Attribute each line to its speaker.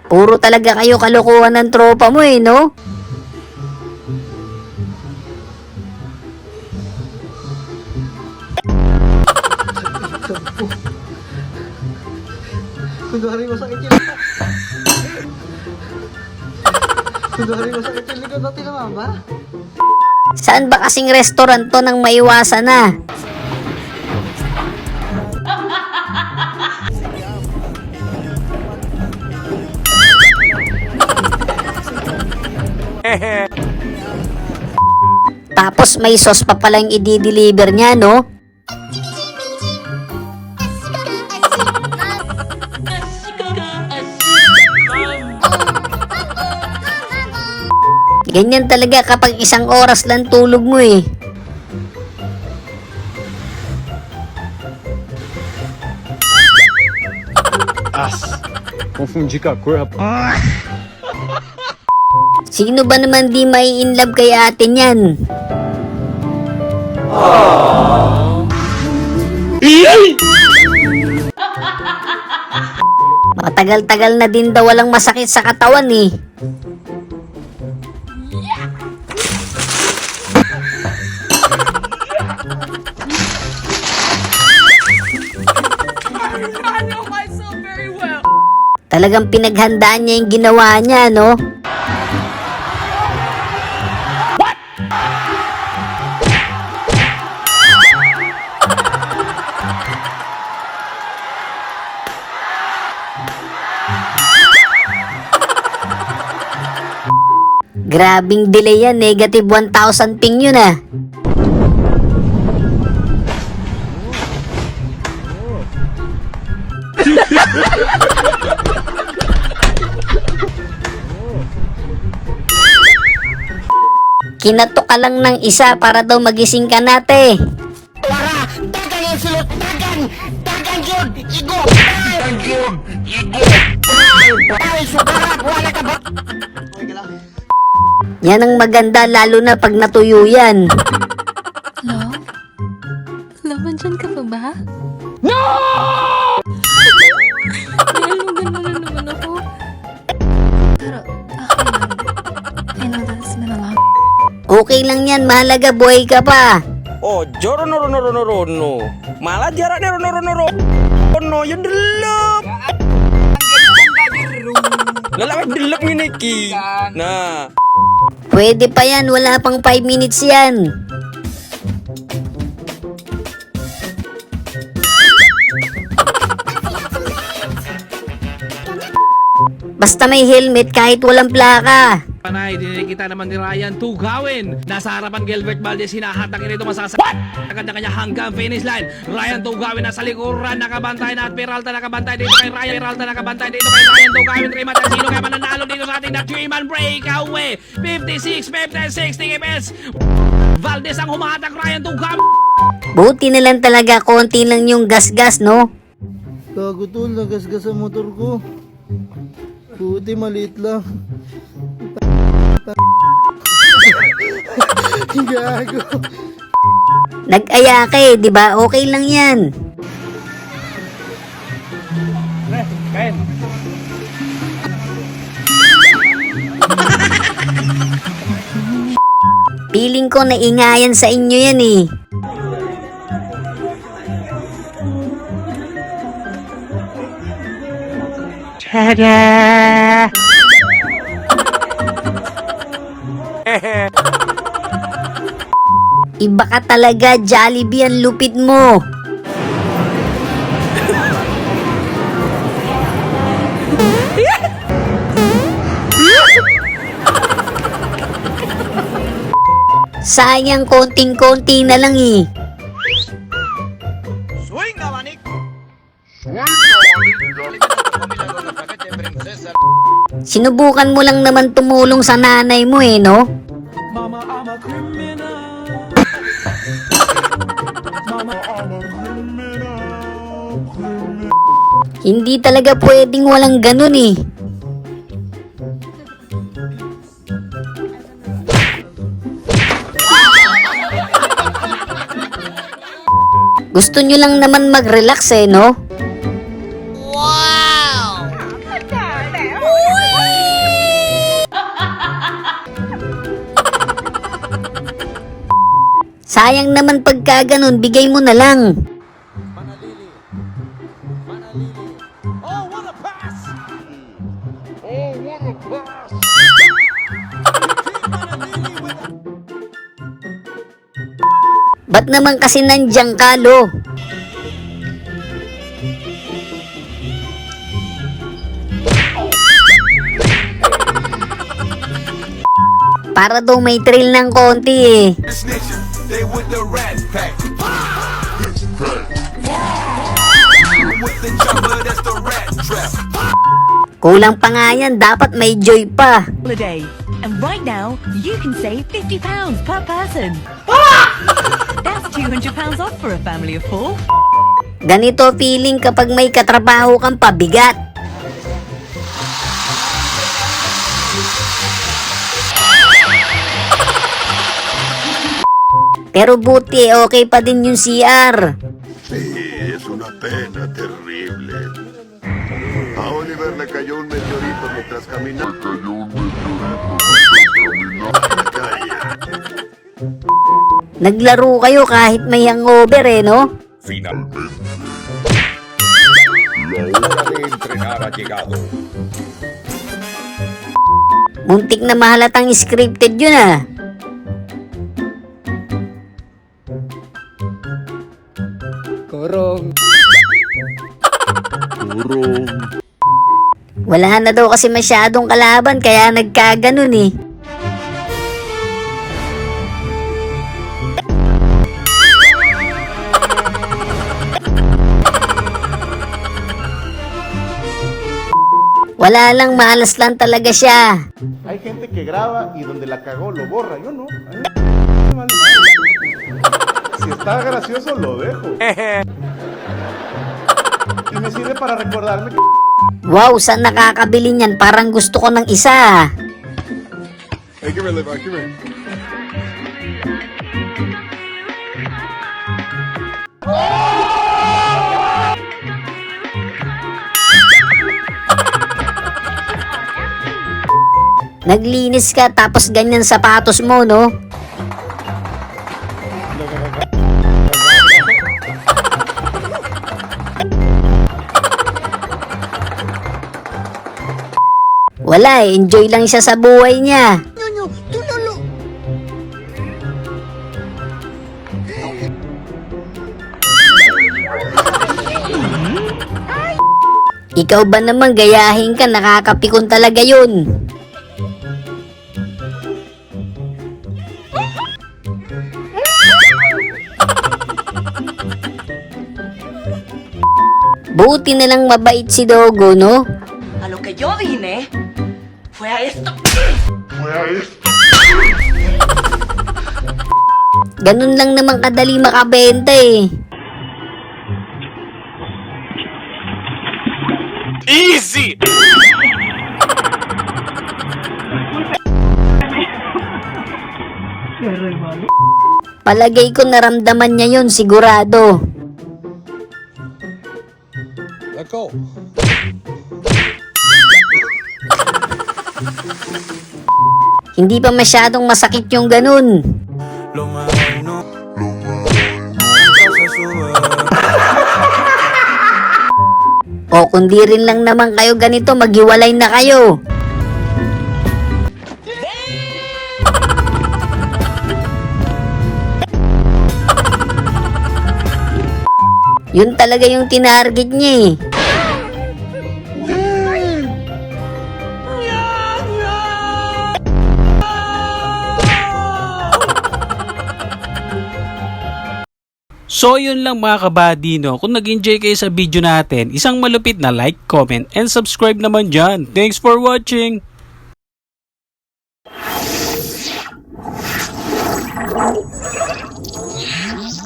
Speaker 1: Puro talaga kayo kalokohan ng tropa mo eh, no?
Speaker 2: Kunwari masakit yung likod. Kunwari masakit yung likod natin na mama.
Speaker 1: Saan ba kasing restaurant to nang maiwasan na? Tapos may sauce pa palang i-deliver niya, no? Ganyan talaga kapag isang oras lang tulog mo eh.
Speaker 3: Confundi com a cor, rapaz.
Speaker 1: Sino ba naman di may in love kay ate niyan? Matagal-tagal na din daw walang masakit sa katawan eh. Talagang pinaghandaan niya yung ginawa niya, no? Grabing delay yan, negative 1,000 ping yun ah. Kinatok ka lang ng isa para daw magising ka nate.
Speaker 4: Wara, dagan yung sulot, dagan yun, igo, dagan yun, igo, ay, sugarap, wala ka ba?
Speaker 2: Okay ka lang.
Speaker 1: Yan ang maganda lalo na pag natuyo yan.
Speaker 5: Hello? Hello, andyan ka pa ba? Nilulugan mo na naman ako. Pero, okay lang. I know that's been a long...
Speaker 1: Okay lang yan, mahalaga buhay ka pa.
Speaker 6: Oh, joro noro noro noro no. Malah jarak noro noro noro. Oh no, yung delok. Lalawag delok miniki. Nah.
Speaker 1: Pwede pa yan, wala pang 5 minutes yan. Basta may helmet kahit walang plaka.
Speaker 7: Panay, dinikita naman ni Ryan Tugawin. Nasa harapan Gilbert Valdez, hinahatang ito masasakit. Agad na kanya hanggang finish line. Ryan Tugawin nasa likuran, nakabantay na at Peralta nakabantay dito kay Ryan. Peralta nakabantay dito kay Ryan Tugawin. Trimat at sino kaya mananalo dito sa ating na 3-man breakaway. 56, 56, TMS. Valdez ang humahatang Ryan Tugawin.
Speaker 1: Buti na lang talaga, konti lang yung gas-gas, no?
Speaker 2: Gago tol, nagasgas ang motor ko. Buti maliit lang. Gago.
Speaker 1: Nag-aya ka eh, di ba? Okay lang yan.
Speaker 7: Kain.
Speaker 1: Feeling ko naingayan sa inyo yan eh.
Speaker 3: Tada!
Speaker 1: Iba ka talaga, Jollibee, ang lupit mo. Sayang, konting-konti na lang eh. Sinubukan mo lang naman tumulong sa nanay mo eh, no?
Speaker 7: Mama, I'm a criminal. Mama, I'm a criminal.
Speaker 1: Hindi talaga pwedeng walang ganun eh. Gusto nyo lang naman mag-relax eh, no?
Speaker 4: Wow!
Speaker 1: Sayang naman pagka ganun, bigay mo na lang. Ba't naman kasi nandiyan ka, Lo? Para daw may thrill ng konti eh.
Speaker 3: They with the rat pack. With the jumper, that's the rat trap.
Speaker 1: Kulang pa nga yan, dapat may joy pa.
Speaker 8: Holiday. And right now, you can save £50 per person. That's £200 off for a family of 4.
Speaker 1: Ganito feeling kapag may katrabaho kang pabigat. Pero buti okay pa din yung CR.
Speaker 9: Sí, es una pena terrible. A Oliver le cayó un meteorito mientras caminaba.
Speaker 1: Naglaro kayo kahit may hangover eh, no?
Speaker 3: Finalmente, la hora de entrenar ha llegado.
Speaker 1: Muntik na mahalatang scripted yun ah. Wala na daw kasi masyadong kalaban kaya nagkaganon eh. Wala lang, malas lang talaga siya.
Speaker 2: Hay gente que graba y donde la cagó lo borra. Yo no. Si está gracioso lo dejo. Y me sirve para recordarme que...
Speaker 1: Wow, saan nakakabili niyan? Parang gusto ko ng isa.
Speaker 9: Hay que verle, hay que ver.
Speaker 1: Naglinis ka tapos ganyan sapatos mo, no? Wala eh, enjoy lang siya sa buhay niya. Ikaw ba naman gayahin ka, nakakapikon talaga yun. Buti na lang mabait si Dogo, no?
Speaker 8: A lo que yo vine fue a esto.
Speaker 1: Ganun lang naman kadali makabenta eh.
Speaker 6: Easy!
Speaker 1: Palagay ko naramdaman niya yun, sigurado.
Speaker 3: Let's go.
Speaker 1: Hindi pa masyadong masakit yung ganun. O kundi rin lang naman kayo ganito, maghiwalay na kayo. Yun talaga yung tinarget niya eh.
Speaker 10: So yun lang mga kabady, no? Kung nag-enjoy kayo sa video natin, isang malupit na like, comment, and subscribe naman dyan. Thanks for watching!